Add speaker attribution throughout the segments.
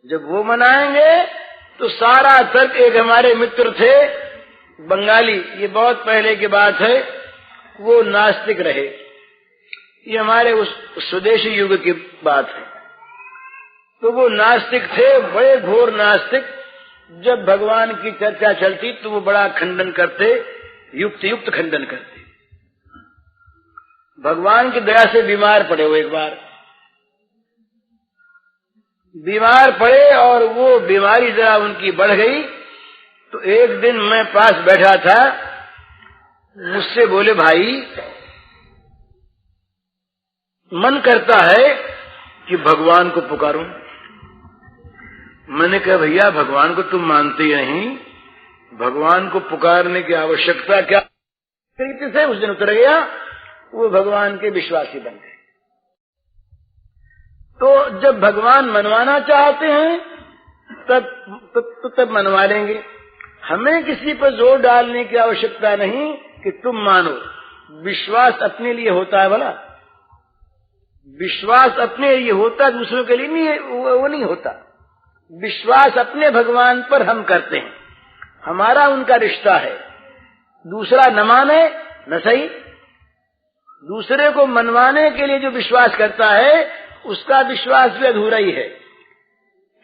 Speaker 1: जब वो मनाएंगे तो सारा तर्क, एक हमारे मित्र थे बंगाली, ये बहुत पहले की बात है, वो नास्तिक रहे, ये हमारे उस स्वदेशी युग की बात है। तो वो नास्तिक थे, बड़े घोर नास्तिक। जब भगवान की चर्चा चलती तो वो बड़ा खंडन करते, युक्त खंडन करते। भगवान की दया से बीमार पड़े, वो एक बार बीमार पड़े और वो बीमारी जरा उनकी बढ़ गई। तो एक दिन मैं पास बैठा था, मुझसे बोले, भाई मन करता है कि भगवान को पुकारूं। मैंने कहा, भैया भगवान को तुम मानते ही नहीं, भगवान को पुकारने की आवश्यकता क्या? तरीके से उस दिन उतर गया, वो भगवान के विश्वासी बन गए। तो जब भगवान मनवाना चाहते हैं तब मनवा लेंगे। हमें किसी पर जोर डालने की आवश्यकता नहीं कि तुम मानो। विश्वास अपने लिए होता है भला, विश्वास अपने लिए होता, दूसरों के लिए नहीं, वो नहीं होता। विश्वास अपने भगवान पर हम करते हैं, हमारा उनका रिश्ता है। दूसरा न माने न सही, दूसरे को मनवाने के लिए जो विश्वास करता है उसका विश्वास भी अधूरा ही है।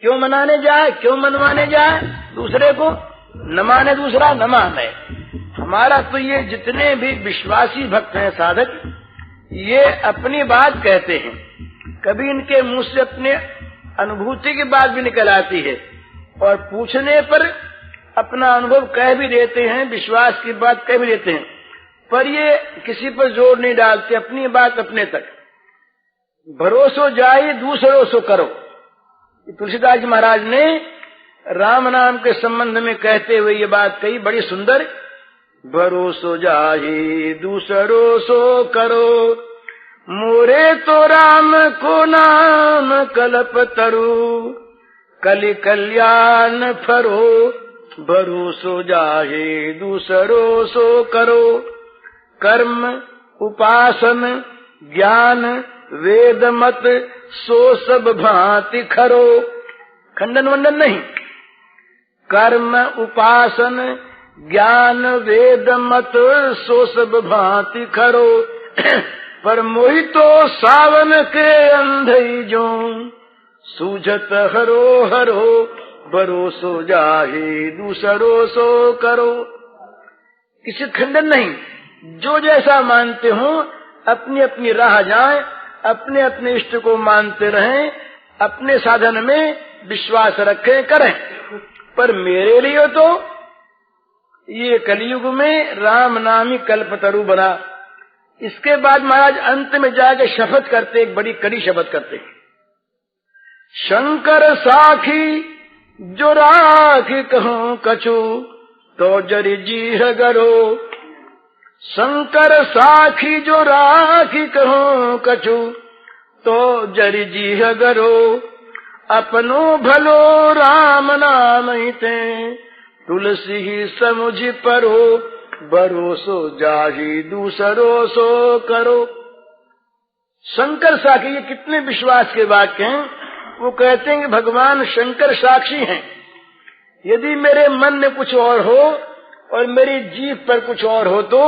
Speaker 1: क्यों मनाने जाए, क्यों मनवाने जाए दूसरे को? न माने दूसरा, न माने हमारा। तो ये जितने भी विश्वासी भक्त हैं, साधक, ये अपनी बात कहते हैं, कभी इनके मुंह से अपने अनुभूति की बात भी निकल आती है और पूछने पर अपना अनुभव कह भी देते हैं, विश्वास की बात कह भी देते हैं, पर ये किसी पर जोर नहीं डालते, अपनी बात अपने तक। भरोसो जाई दूसरों सो करो, तुलसीदास जी महाराज ने राम नाम के संबंध में कहते हुए ये बात कही, बड़ी सुंदर। भरोसो जाई दूसरों सो करो, मोरे तो राम को नाम कल्प तरु, कलि कल्याण फरो। भरोसो जाहे दूसरों सो करो, कर्म उपासन ज्ञान वेद मत सो सब भांति खरो। खंडन वंडन नहीं, कर्म उपासन ज्ञान वेद मत सो सब भांति खरो। पर मोहि तो सावन के अंधई जो, सूझत हरो हरो। भरोसो जाहे दूसरों सो करो। किसी खंडन नहीं, जो जैसा मानते हो अपनी अपनी राह जाएं, अपने अपने इष्ट को मानते रहें, अपने साधन में विश्वास रखें, करें। पर मेरे लिए तो ये कलयुग में राम नाम ही कल्पतरु बना। इसके बाद महाराज अंत में जाके शपथ करते, एक बड़ी कड़ी शपथ करते, शंकर साखी जो राखी कहूं कछु, तो जरि जीह गरो। शंकर साखी जो राखी कहूं कछु, तो जरि जीह गरो। अपनो भलो राम नाम ही ते, तुलसी ही समुझ परो। भरोसो जाही दूसरों सो करो। शंकर साखी, ये कितने विश्वास के वाक्य हैं। वो कहते हैं कि भगवान शंकर साक्षी हैं। यदि मेरे मन में कुछ और हो और मेरी जीभ पर कुछ और हो तो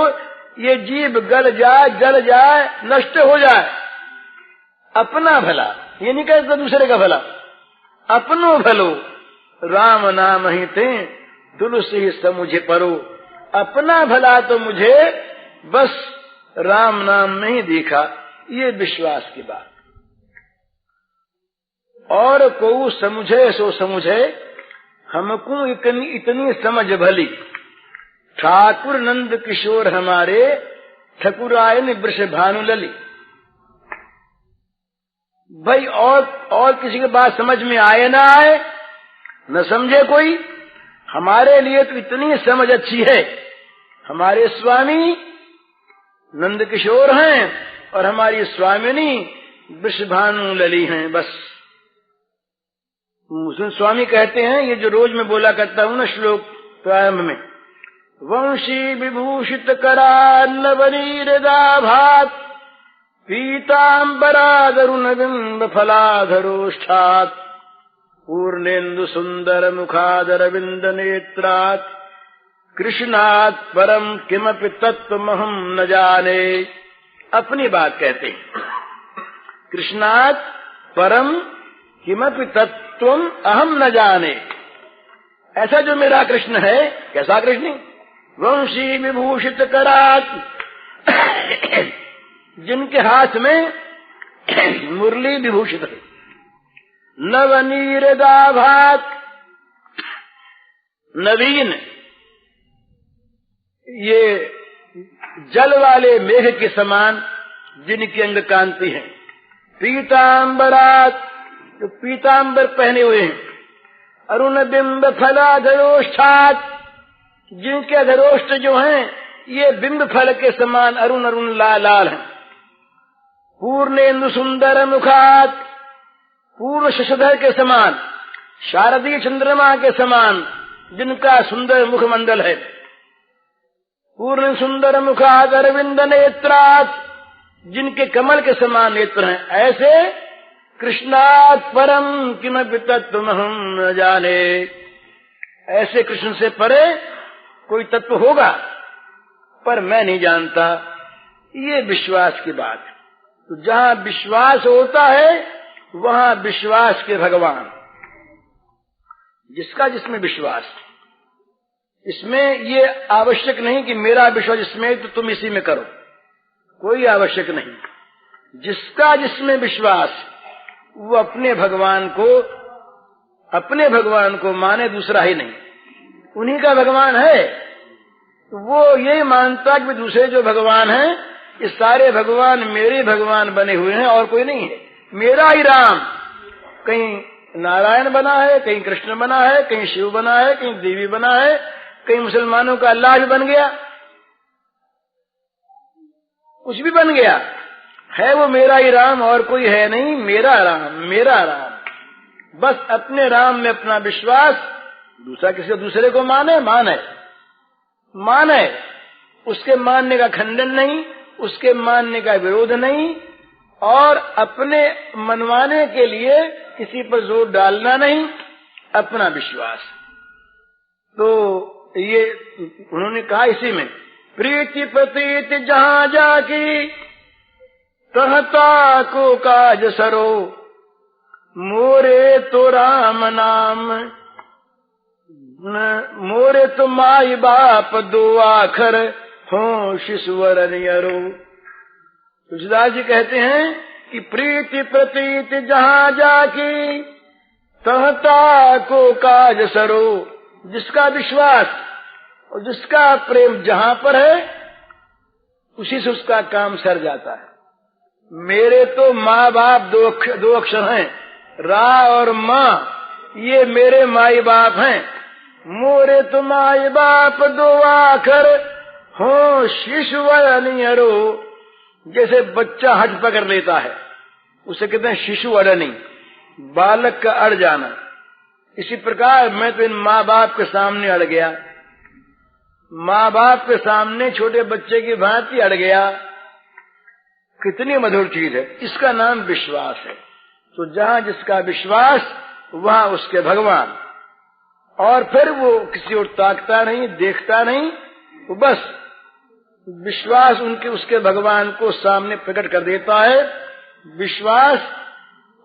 Speaker 1: ये जीभ गल जाए, जल जाए, नष्ट हो जाए। अपना भला, ये नहीं कहता दूसरे का भला, अपनो भलो राम नाम ही ते, तुलसी ही समुझे परो। अपना भला तो मुझे बस राम नाम में ही दिखा, ये विश्वास की बात। और को समुझे सो समुझे, हमको इतनी समझ भली। ठाकुर नंद किशोर हमारे, ठकुरायन वृष भानु लली। भाई और किसी की बात समझ में आए ना आए, न समझे कोई, हमारे लिए तो इतनी समझ अच्छी है। हमारे स्वामी नंद किशोर हैं और हमारी स्वामिनी वृषभानु लली हैं। बस मुस्लिम स्वामी कहते हैं, ये जो रोज मैं बोला करता हूँ ना श्लोक प्रारंभ में, वंशी विभूषित करान्नवनीरदा भात, पीतांबरादरुण बिंब फलाधरोष्ठात्, पूर्णेन्दु सुंदर मुखादरविंद नेत्रात् कृष्णात् परम किमपि तत्त्वमहं न जाने। अपनी बात कहते हैं, कृष्णात् परम किमपि तत्त्वम अहम न जाने। ऐसा जो मेरा कृष्ण है, कैसा कृष्ण? वंशी विभूषित करात्, जिनके हाथ में मुरली विभूषित है। नवनीरदाभात, नवीन ये जल वाले मेघ के समान जिनकी अंग कांति है। पीतांबरात, जो पीतांबर पहने हुए हैं। अरुण बिंब फलाधरोष्ठात्, जिनके अधरोष्ठ जो हैं ये बिंब फल के समान अरुण अरुण लाल लाल हैं। पूर्णेन्दु सुंदर मुखात्, पूर्ण शशधर के समान, शारदीय चंद्रमा के समान जिनका सुंदर मुखमंडल है। पूर्ण सुंदर मुखात् अरविंद नेत्रात्, जिनके कमल के समान नेत्र हैं। ऐसे कृष्णात् परम किमपि तत्त्वमहं न जाने। ऐसे कृष्ण से परे कोई तत्व होगा पर मैं नहीं जानता। ये विश्वास की बात है। तो जहाँ विश्वास होता है वहाँ विश्वास के भगवान। जिसका जिसमें विश्वास, इसमें ये आवश्यक नहीं कि मेरा विश्वास इसमें तो तुम इसी में करो, कोई आवश्यक नहीं। जिसका जिसमें विश्वास वो अपने भगवान को माने, दूसरा ही नहीं। उन्हीं का भगवान है तो वो यही मानता कि दूसरे जो भगवान हैं ये सारे भगवान मेरे भगवान बने हुए हैं और कोई नहीं है। मेरा ही राम कहीं नारायण बना है, कहीं कृष्ण बना है, कहीं शिव बना है, कहीं देवी बना है, कहीं मुसलमानों का अल्लाह भी बन गया, कुछ भी बन गया है। वो मेरा ही राम और कोई है नहीं। मेरा राम, मेरा राम। बस अपने राम में अपना विश्वास, दूसरा किसी दूसरे को माने, उसके मानने का खंडन नहीं, उसके मानने का विरोध नहीं, और अपने मनवाने के लिए किसी पर जोर डालना नहीं, अपना विश्वास। तो ये उन्होंने कहा इसी में, प्रीति प्रतीति जहाँ जाकी कहता को काज सरो, मोरे तो राम नाम, मोरे तो माई बाप दो आखर हो शिशुवर नियरो। तुलसीदास जी कहते हैं कि प्रीति प्रतीति जहाँ जाकी कहता को काज सरो। जिसका विश्वास और जिसका प्रेम जहाँ पर है उसी से उसका काम सर जाता है। मेरे तो माँ बाप दो अक्षर हैं, रा और माँ, ये मेरे माई बाप हैं। मोरे तो माई बाप दो आखर हो शिशुवर नियरो। जैसे बच्चा हट पकड़ लेता है उसे कहते हैं शिशु अड़नी, बालक का अड़ जाना। इसी प्रकार मैं तो इन माँ बाप के सामने अड़ गया, माँ बाप के सामने छोटे बच्चे की भांति अड़ गया। कितनी मधुर चीज है, इसका नाम विश्वास है। तो जहाँ जिसका विश्वास वहाँ उसके भगवान। और फिर वो किसी और ताकता नहीं, देखता नहीं, वो बस विश्वास उसके भगवान को सामने प्रकट कर देता है। विश्वास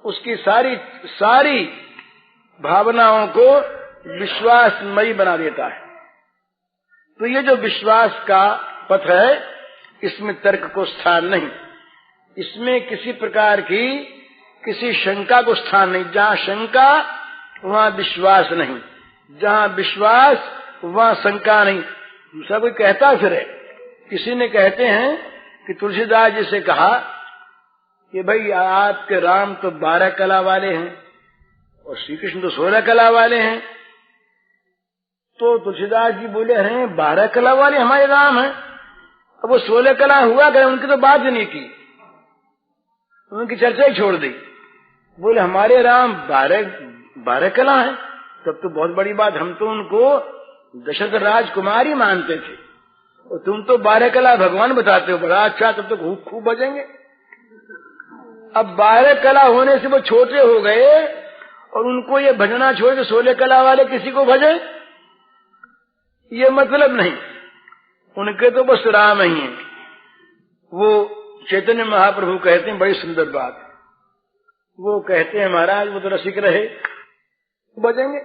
Speaker 1: उसकी सारी भावनाओं को विश्वासमयी बना देता है। तो ये जो विश्वास का पथ है इसमें तर्क को स्थान नहीं, इसमें किसी प्रकार की किसी शंका को स्थान नहीं। जहाँ शंका वहाँ विश्वास नहीं, जहाँ विश्वास वहाँ शंका नहीं। दूसरा कोई कहता फिर है, किसी ने कहते हैं कि तुलसीदास जी से कहा कि भाई आपके राम तो 12 कला वाले हैं और श्री कृष्ण तो 16 कला वाले हैं। तो तुलसीदास जी बोले हैं 12 कला वाले हमारे राम हैं, अब वो 16 कला हुआ गए, उनकी तो बात ही नहीं की, उनकी चर्चा ही छोड़ दी। बोले हमारे राम 12 कला हैं, तब तो बहुत बड़ी बात, हम तो उनको दशरथ राजकुमार ही मानते थे और तुम तो 12 कला भगवान बताते हो। बड़ा अच्छा, तब तो खूब बजेंगे। अब 12 कला होने से वो छोटे हो गए और उनको ये भजना छोड़ के 16 कला वाले किसी को भजे, ये मतलब नहीं। उनके तो बस राम ही हैं। वो चैतन्य महाप्रभु कहते हैं, बड़ी सुंदर बात, वो कहते हैं महाराज वो तो रसिक रहे बजेंगे।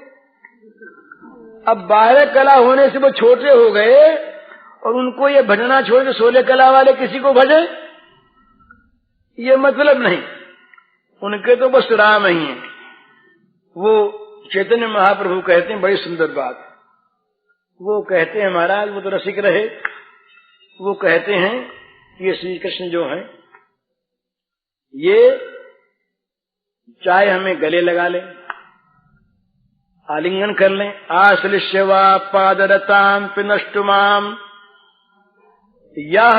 Speaker 1: अब 12 कला होने से वो छोटे हो गए और उनको ये भजना छोड़ के 16 कला वाले किसी को भजे, ये मतलब नहीं। उनके तो बस राम ही हैं। वो चैतन्य महाप्रभु कहते हैं, बड़ी सुंदर बात, वो कहते हैं महाराज वो तो रसिक रहे, वो कहते हैं ये श्री कृष्ण जो हैं ये चाहे हमें गले लगा लें, आलिंगन कर लें, आश्लिष्यवा पादरताम पिनष्टुमाम, या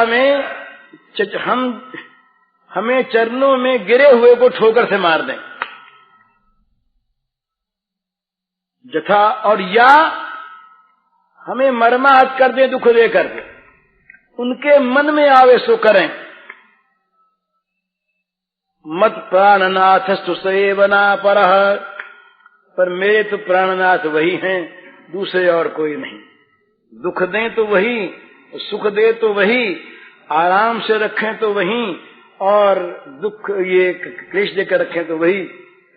Speaker 1: हमें चरणों में गिरे हुए को ठोकर से मार दें जथा, और या हमें मर्माहत कर दें, दुख दे करके उनके मन में आवे सो करें। मत प्राणनाथ सुसेवना परह, पर मेरे तो प्राणनाथ वही हैं, दूसरे और कोई नहीं। दुख दें तो वही, सुख दे तो वही, आराम से रखें तो वही, और दुख ये क्लेश देकर रखें तो वही,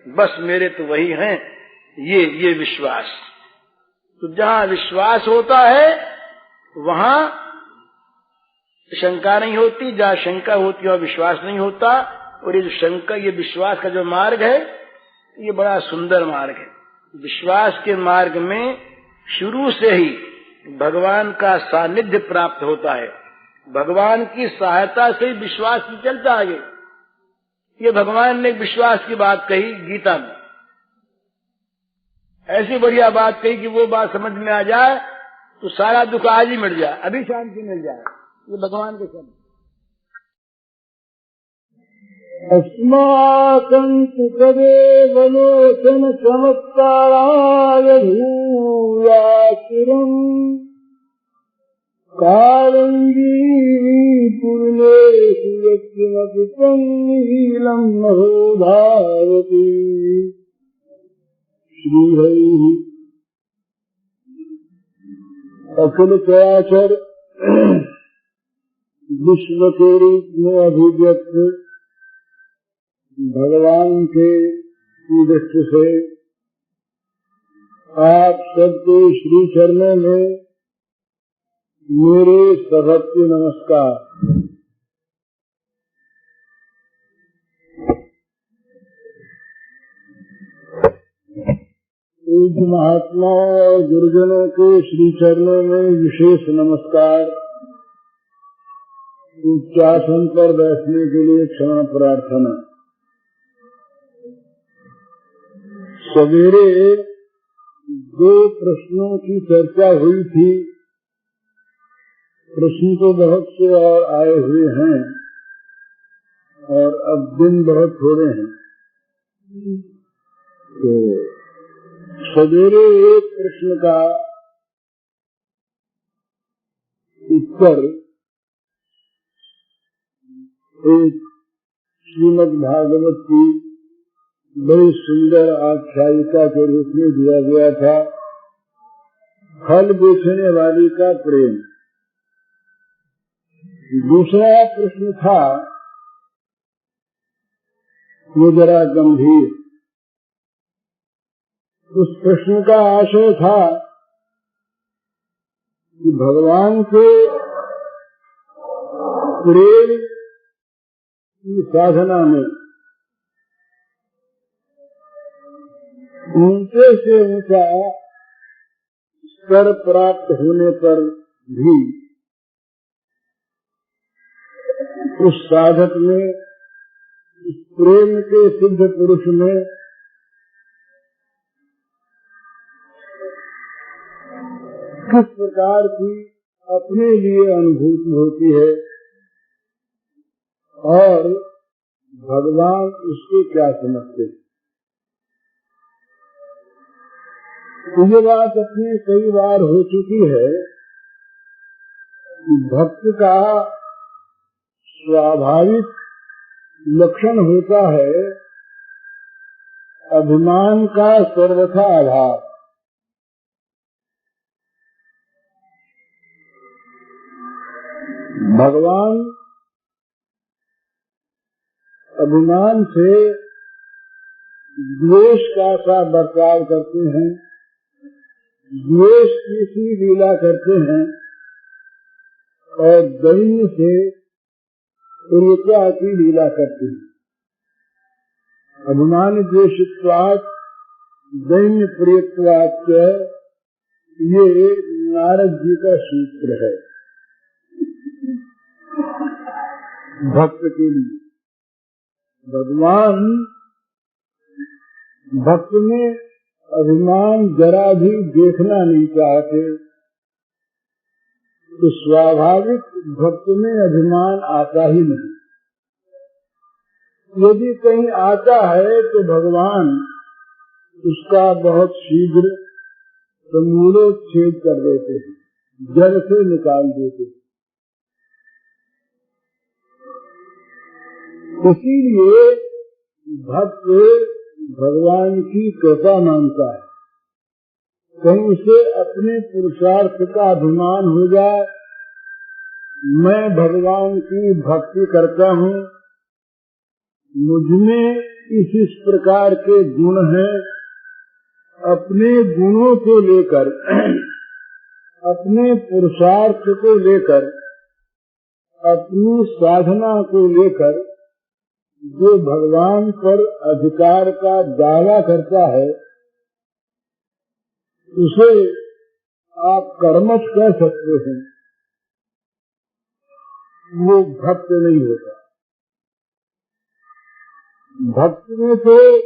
Speaker 1: बस मेरे तो वही हैं। ये विश्वास, तो जहां विश्वास होता है वहां शंका नहीं होती, जहां शंका होती है वहां विश्वास नहीं होता। और ये जो शंका, ये विश्वास का जो मार्ग है ये बड़ा सुंदर मार्ग है। विश्वास के मार्ग में शुरू से ही भगवान का सानिध्य प्राप्त होता है, भगवान की सहायता से ही विश्वास की चलता आगे। ये भगवान ने विश्वास की बात कही गीता में, ऐसी बढ़िया बात कही कि वो बात समझ में आ जाए तो सारा दुख आज ही मिट जाए, अभी शांति मिल जाए। ये भगवान के शब्द। अस्माकं तदेव लोचन चमत्काराय धूयाचिरम् कारंगी पूर्णेषु यत्किमपि तन्नीलं नभो धावति। श्रीहरिः अखिल चराचर विश्व के रूप में अभिव्यक्त भगवान के दृष्टि से आप सबके श्री चरणों में मेरे सभक्ति नमस्कार। पूज्य महात्मा और गुरुजनों के श्री चरणों में विशेष नमस्कार। उच्चासन पर बैठने के लिए क्षमा प्रार्थना। सवेरे 2 प्रश्नों की चर्चा हुई थी। प्रश्न तो बहुत से और आए हुए हैं और अब दिन बहुत थोड़े हैं, तो सवेरे एक प्रश्न का उत्तर एक श्रीमद् भागवत की बड़ी सुंदर आख्यायिका के रूप में दिया गया था, फल बेचने वाली का प्रेम। दूसरा प्रश्न था वो जरा गंभीर। उस प्रश्न का आशय था कि भगवान के प्रेम की साधना में ऊंचे से ऊंचा स्तर प्राप्त होने पर भी उस साधक में, इस प्रेम के सिद्ध पुरुष में किस प्रकार की अपने लिए अनुभूति होती है और भगवान उसको क्या समझते हैं। ये बात अपने कई बार हो चुकी है कि भक्त का स्वाभाविक लक्षण होता है
Speaker 2: अभिमान का सर्वथा अभाव। भगवान अभिमान से द्वेष का सा बर्ताव करते हैं, द्वेष की सी लीला करते हैं, और दैन्य से प्रियता की लीला करते हैं। अभिमान द्वेषत्वात् दैन्य प्रियत्वात् ये नारद जी का सूत्र है भक्त के लिए। भगवान भक्त में अभिमान जरा भी देखना नहीं चाहते, तो स्वाभाविक भक्त में अभिमान आता ही नहीं। यदि कहीं आता है तो भगवान उसका बहुत शीघ्र समूलोच्छेद कर देते हैं, जड़ से निकाल देते हैं। इसीलिए भक्त भगवान की कृपा मानता है। कहीं उसे अपने पुरुषार्थ का अभिमान हो जाए, मैं भगवान की भक्ति करता हूँ, मुझमें इस प्रकार के गुण हैं, अपने गुणों को लेकर अपने पुरुषार्थ को लेकर अपनी साधना को लेकर जो भगवान पर अधिकार का दावा करता है, उसे आप कर्मठ कह सकते हैं, वो भक्त नहीं होता। भक्त में तो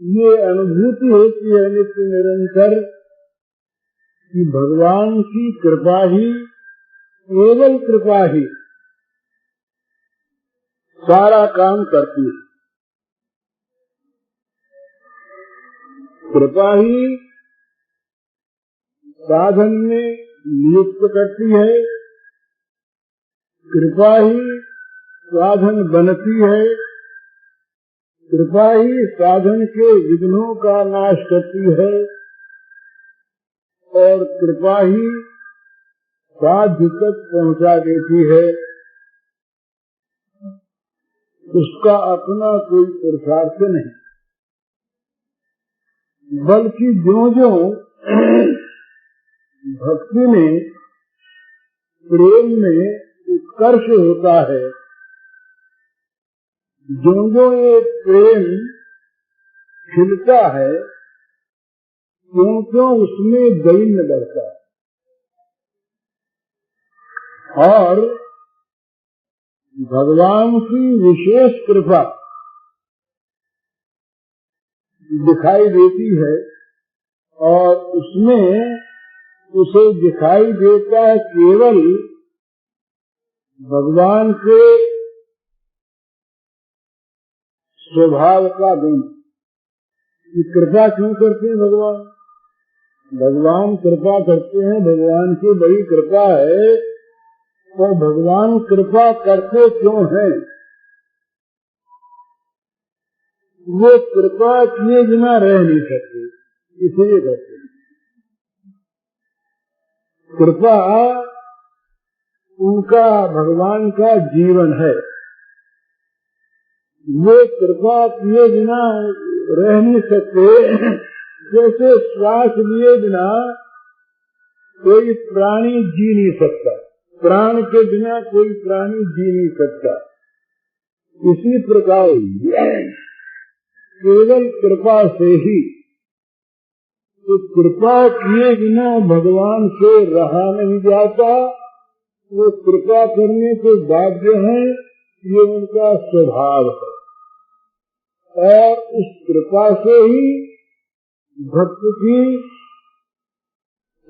Speaker 2: ये अनुभूति होती है नित्य निरंतर कि भगवान की कृपा ही, केवल कृपा ही सारा काम करती है। कृपा ही साधन में नियुक्त करती है, कृपा ही साधन बनती है, कृपा ही साधन के विघ्नों का नाश करती है, और कृपा ही साध्य तक पहुंचा देती है। उसका अपना कोई पुरुषार्थ नहीं, बल्कि ज्यों-ज्यों भक्ति में, प्रेम में उत्कर्ष होता है, ज्यों-ज्यों ये प्रेम खिलता है, त्यों-त्यों उसमें दैन्य बढ़ता है। और भगवान की विशेष कृपा दिखाई देती है, और उसमें उसे दिखाई देता है केवल भगवान के स्वभाव का गुण। कि कृपा क्यों करते हैं भगवान? भगवान कृपा करते हैं, भगवान की बड़ी कृपा है, तो भगवान कृपा करते क्यों हैं? वो कृपा किए बिना रह नहीं सकते, इसलिए करते हैं। कृपा उनका, भगवान का जीवन है। वो कृपा किए बिना रह नहीं सकते। जैसे श्वास लिए बिना कोई प्राणी जी नहीं सकता, प्राण के बिना कोई प्राणी जी नहीं सकता, इसी प्रकार केवल कृपा से ही, तो कृपा किए बिना भगवान से रहा नहीं जाता। वो कृपा करने के बाध्य हैं, ये उनका स्वभाव है। और उस कृपा से ही भक्त की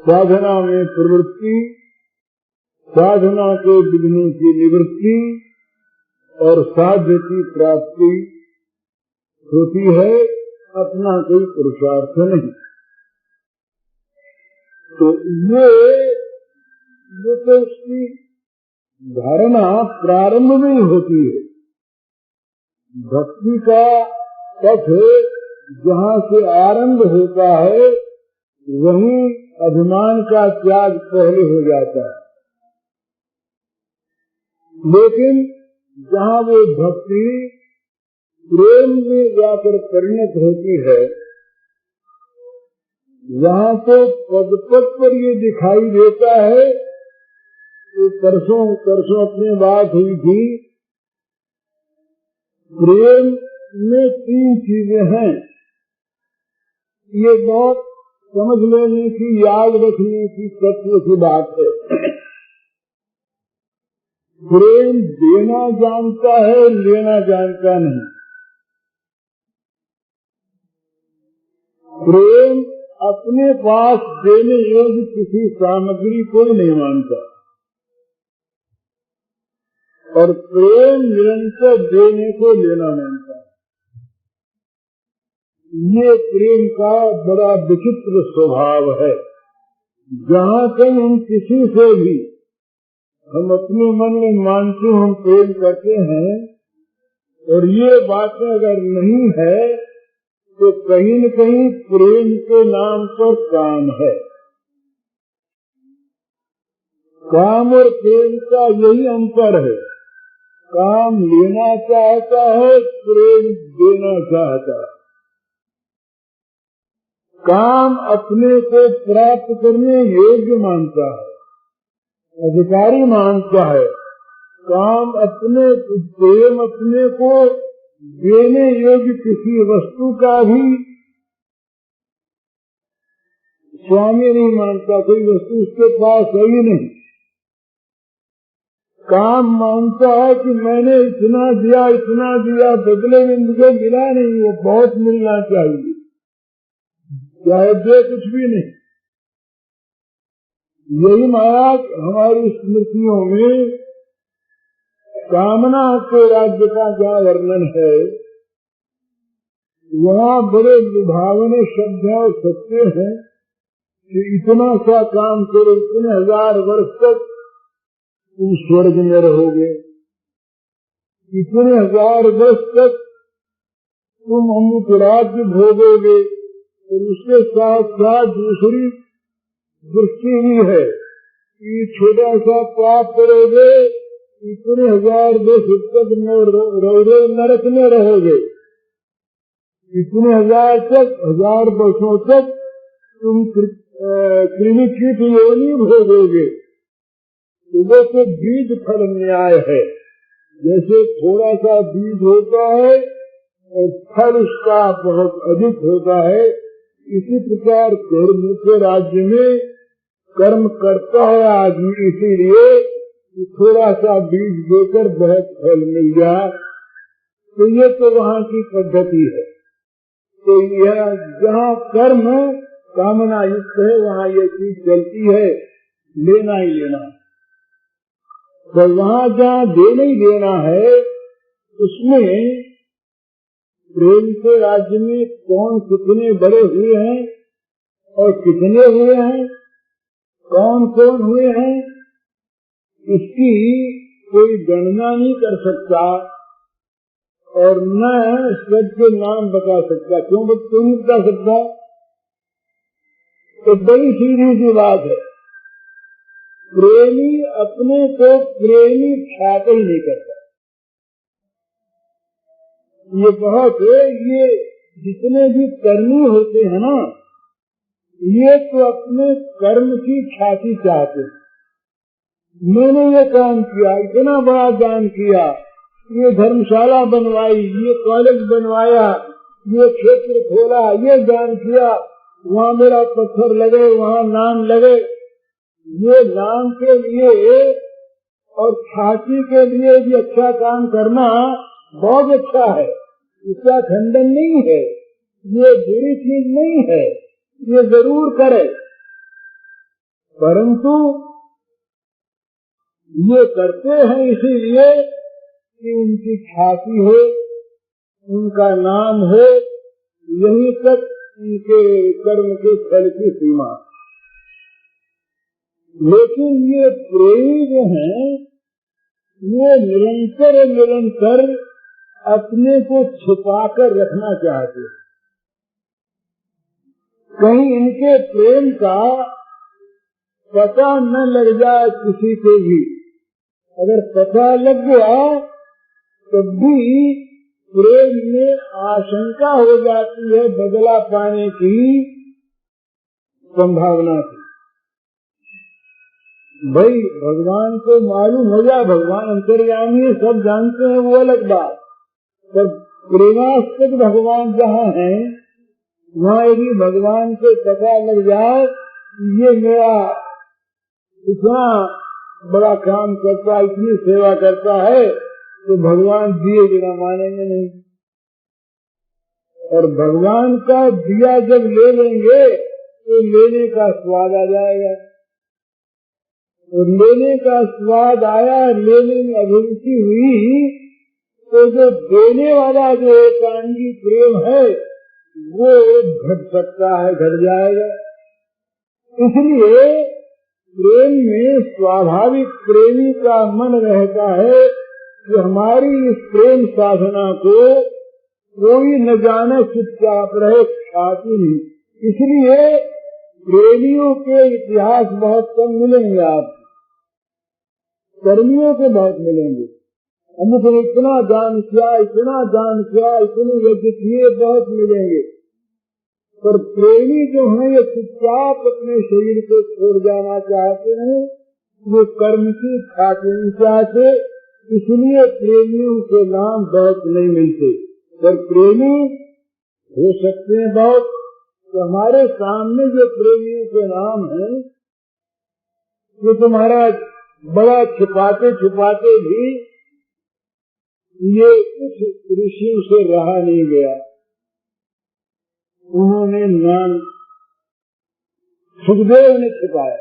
Speaker 2: साधना में प्रवृत्ति, साधना के विघ्नों की निवृत्ति और साध्य की प्राप्ति होती है, अपना कोई पुरुषार्थ नहीं। तो ये तो उसकी धारणा प्रारंभ में ही होती है। भक्ति का पथ जहाँ से आरंभ होता है वहीं अभिमान का त्याग पहले हो जाता है। लेकिन जहाँ वो भक्ति प्रेम में जाकर परिणत होती है वहाँ तो पद पद पर ये दिखाई देता है। तो परसों अपनी बात हुई थी, प्रेम में 3 चीजें हैं। ये बहुत समझ लेने की, याद रखने की, तत्व की बात है। प्रेम देना जानता है, लेना जानता नहीं। प्रेम अपने पास देने योग्य किसी सामग्री को नहीं मानता और प्रेम निरंतर देने को लेना मानता है। ये प्रेम का बड़ा विचित्र स्वभाव है। जहाँ कहीं हम किसी से भी हम अपने मन में मानते हम प्रेम करते हैं और ये बातें अगर नहीं है तो कहीं न कहीं प्रेम के नाम पर काम है। काम और प्रेम का यही अंतर है। काम लेना चाहता है, प्रेम देना चाहता है। काम अपने को प्राप्त करने योग्य मानता है, अधिकारी मानता है। काम प्रेम अपने को देने योग्य किसी वस्तु का भी स्वामी नहीं मानता। कोई वस्तु उसके पास है ही नहीं। काम मानता है कि मैंने इतना दिया बदले में मुझे मिला नहीं, वो बहुत मिलना चाहिए, चाहे दे कुछ भी नहीं। यही महाराज हमारी स्मृतियों में कामना के राज्य का क्या वर्णन है। वहाँ बड़े लुभावने शब्द है और सत्य है कि इतना सा काम करो, इतने 1000 वर्ष तक तुम स्वर्ग में रहोगे, इतने 1000 वर्ष तक तुम अमृत राज्य भोगोगे। और उसके साथ साथ दूसरी दृष्टि भी है कि छोटा सा पाप करोगे, इतने 1000 वर्ष तक नरक में रहोगे, इतने 1000 वर्षों तक तुम कृमि कीट योनि भोगोगे। तो बीज फल न्याय है। जैसे थोड़ा सा बीज होता है और फल उसका बहुत अधिक होता है, इसी प्रकार कर्म के राज्य में कर्म करता है आदमी इसीलिए कि थोड़ा सा बीज देकर बहुत फल मिल जाए। तो ये तो वहाँ की पद्धति है। तो यह जहाँ कर्म कामना युक्त है वहाँ ये चीज चलती है, लेना ही लेना। तो वहाँ जहाँ देना ही देना है उसमें प्रेम के राज्य में कौन कितने बड़े हुए हैं और कितने हुए हैं, कौन कौन हुए हैं, इसकी कोई गणना नहीं कर सकता और न सबके नाम बता सकता। क्यों नहीं बता सकता? तो बड़ी सीधी सी बात है। प्रेमी अपने को प्रेमी ख्याति ही नहीं करता। ये बहुत है। ये जितने भी कर्मी होते हैं ना, ये तो अपने कर्म की ख्याति चाहते हैं। मैंने ये काम किया, इतना बड़ा दान किया, ये धर्मशाला बनवाई, ये कॉलेज बनवाया, ये क्षेत्र खोला, ये दान किया, वहाँ मेरा पत्थर लगे, वहाँ नाम लगे। ये नाम के लिए और ख्याति के लिए भी अच्छा काम करना बहुत अच्छा है, इसका खंडन नहीं है, ये बुरी चीज नहीं है, ये जरूर करे। परंतु ये करते हैं इसीलिए कि उनकी ख्याति हो, उनका नाम हो, यही तक उनके कर्म के फल की सीमा। लेकिन ये प्रेमी जो हैं, ये निरंतर अपने को छुपाकर रखना चाहते, कहीं इनके प्रेम का पता न लग जाए किसी को भी। अगर पता लग गया तब भी प्रेम में आशंका हो जाती है बदला पाने की संभावना थी। भाई भगवान को मालूम हो जाए, भगवान अंतर्यामी है, सब जानते हैं, वो अलग बात। पर प्रेमास्पद भगवान जहाँ है वहाँ यदि भगवान को पता लग जाए ये मेरा इतना बड़ा काम करता है, इतनी सेवा करता है, तो भगवान दिए बिना मानेंगे नहीं। और भगवान का दिया जब ले लेंगे तो लेने का स्वाद आ जाएगा, और लेने का स्वाद आया, लेने में अभिरुचि हुई, तो जो देने वाला जो एकांगी प्रेम है वो घट सकता है, घट जाएगा। इसलिए प्रेम में स्वाभाविक प्रेमी का मन रहता है कि हमारी इस प्रेम साधना को कोई न जाने चुपचाप रहे, खाती नहीं। इसलिए प्रेमियों के इतिहास बहुत कम मिलेंगे आपको, कर्मियों के बहुत मिलेंगे। अमुक ने इतना दान किया, इतना दान किया, इतने यज्ञ किए, बहुत मिलेंगे। पर प्रेमी जो है ये चुपचाप अपने शरीर को छोड़ जाना चाहते हैं, वो कर्म की खाते नहीं चाहते, इसलिए प्रेमियों के नाम बहुत नहीं मिलते। पर प्रेमी हो सकते हैं बहुत। तो हमारे सामने जो प्रेमियों के नाम हैं वो तुम्हारा बड़ा छुपाते छुपाते भी ये कुछ ऋषियों से रहा नहीं गया। उन्होंने नाम सुखदेव ने छिपाया।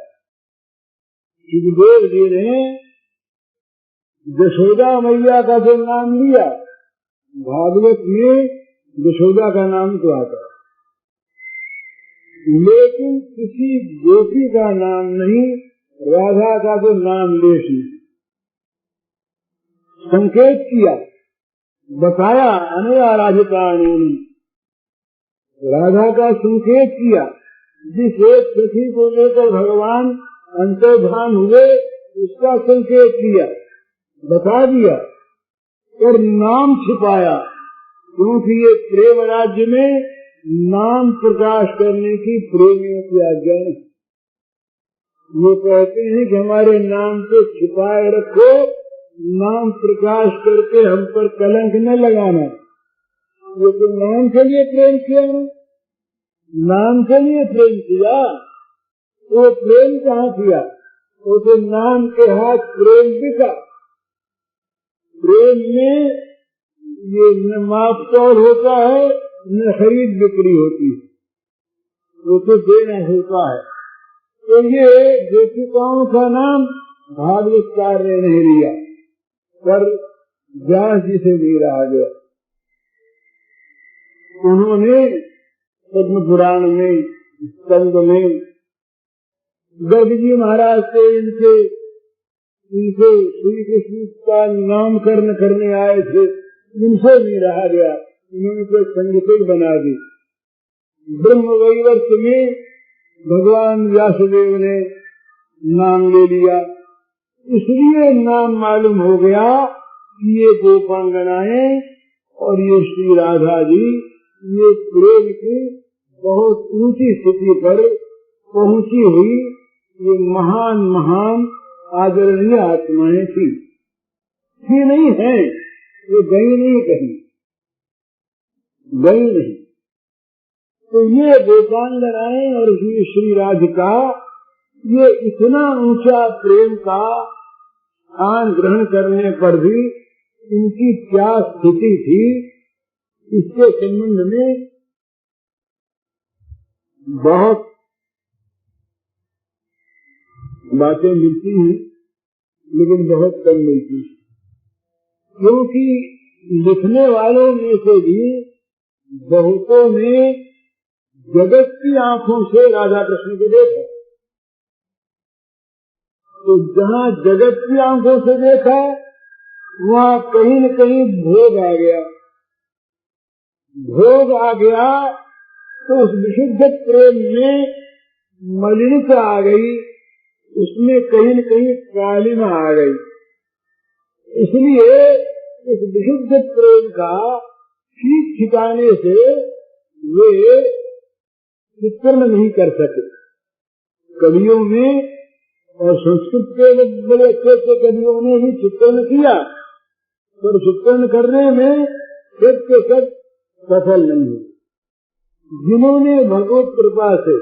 Speaker 2: सुखदेव जी ने यशोदा मैया का जो नाम लिया, भागवत में यशोदा का नाम तो आता है, लेकिन किसी गोपी का नाम नहीं, राधा का तो नाम लेश नहीं। संकेत किया, बताया, अनया राधिकाणी, राधा का संकेत किया। जिस एक सखी को लेकर भगवान अंतर्धान हुए उसका संकेत किया, बता दिया, और नाम छिपाया, क्योंकि ये प्रेम राज्य में नाम प्रकाश करने की प्रेमियों की आज्ञा है। वो कहते हैं कि हमारे नाम को छिपाए रखो, नाम प्रकाश करके हम पर कलंक न लगाना। वो तो नाम के लिए प्रेम किया ना, नाम के लिए प्रेम किया, वो प्रेम कहाँ किया? वो तो नाम के हाथ प्रेम बिका। प्रेम में ये न माप तोड़ होता है न खरीद बिक्री होती है, वो तो देना होता है। तो ये गोपिकाओं का नाम भागवतकार ने नहीं लिया, पर व्यास जी से भी रहा गया। उन्होंने पद्म पुराण में, स्कंद में गर्ग जी महाराज से इनसे श्री कृष्ण का नामकरण करने आए थे, इनसे नहीं रहा गया, इन्होंने तो संगीत बना दी। ब्रह्म वैवर्त में भगवान व्यासदेव ने नाम ले लिया, इसलिए नाम मालूम हो गया कि ये गोपांगनाएं और ये श्री राधा जी ये प्रेम की बहुत ऊंची स्थिति पर पहुंची हुई ये महान महान आदरणीय आत्माएं थी नहीं है, ये गई नहीं, कहीं गई नहीं। तो ये गोपांगनाएं और श्री राधिका ये इतना ऊंचा प्रेम का स्थान ग्रहण करने पर भी इनकी क्या स्थिति थी, इसके संबंध में बहुत बातें मिलती हैं, लेकिन बहुत कम मिलती हैं, क्योंकि लिखने वालों में से भी बहुतों ने जगत की आंखों से राधा कृष्ण को देखा। तो जहाँ जगत की आंखों से देखा वहाँ कहीं न कहीं भोग आ गया। भोग आ गया तो उस विशुद्ध प्रेम में मलिनता आ गई, उसमें कहीं न कहीं कालिमा आ गई। इसलिए इस विशुद्ध प्रेम का ठीक ठिकाने से वे चित्रण नहीं कर सके। कवियों में और संस्कृत के बड़े अच्छे अच्छे कवियों ने भी चित्रण किया, पर चित्रण करने में सब के सब सफल नहीं हुए। जिन्होंने भगवत कृपा से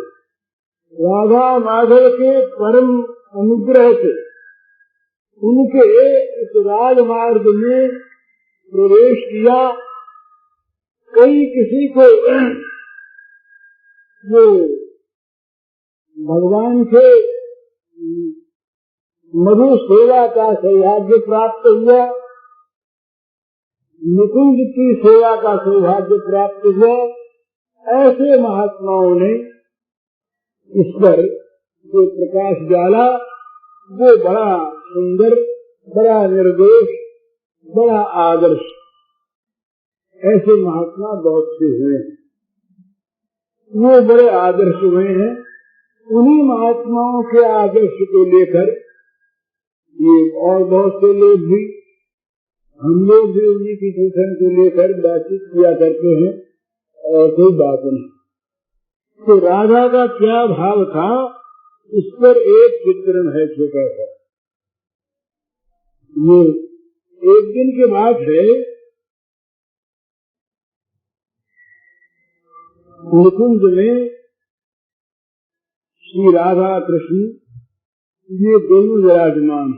Speaker 2: राधा माधव के परम अनुग्रह से उनके इस राजमार्ग में प्रवेश किया, कई किसी को जो भगवान से मधु सेवा का सौभाग्य प्राप्त हुआ, मुकुंद की सेवा का सौभाग्य प्राप्त हुआ, ऐसे महात्माओं ने इस पर जो प्रकाश डाला वो बड़ा सुंदर, बड़ा निर्दोष, बड़ा आदर्श, ऐसे महात्मा बहुत से हुए, वो बड़े आदर्श हुए हैं। उन्हीं महात्माओं के आदर्श को लेकर ये और बहुत से लोग भी, हम लोग भी उन्हीं की चिंतन को लेकर बातचीत किया करते हैं और कोई बात नहीं। तो राधा का क्या भाव था इस पर एक चित्रण है छोटा सा। ये एक दिन की बात है, मुकुंद में श्री राधा कृष्ण ये दोनों विराजमान।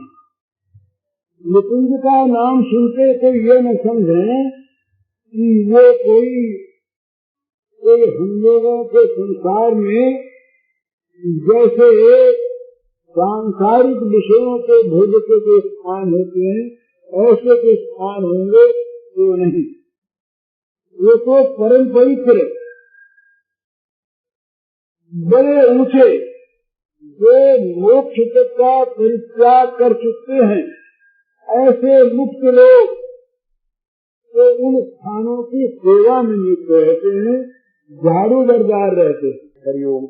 Speaker 2: मुकुंद का नाम सुनते तो ये न समझें कि वो कोई हम लोगों के संसार में जैसे सांसारिक विषयों के भोग के स्थान होते हैं, ऐसे के स्थान होंगे तो नहीं। वो तो परम पवित्र, बड़े ऊंचे, जो मोक्ष तक का परित्याग कर चुके हैं, ऐसे मुक्त लोग तो उन स्थानों की सेवा में नियुक्त रहते हैं, झाड़ू बरदार रहते हैं। हरिओम।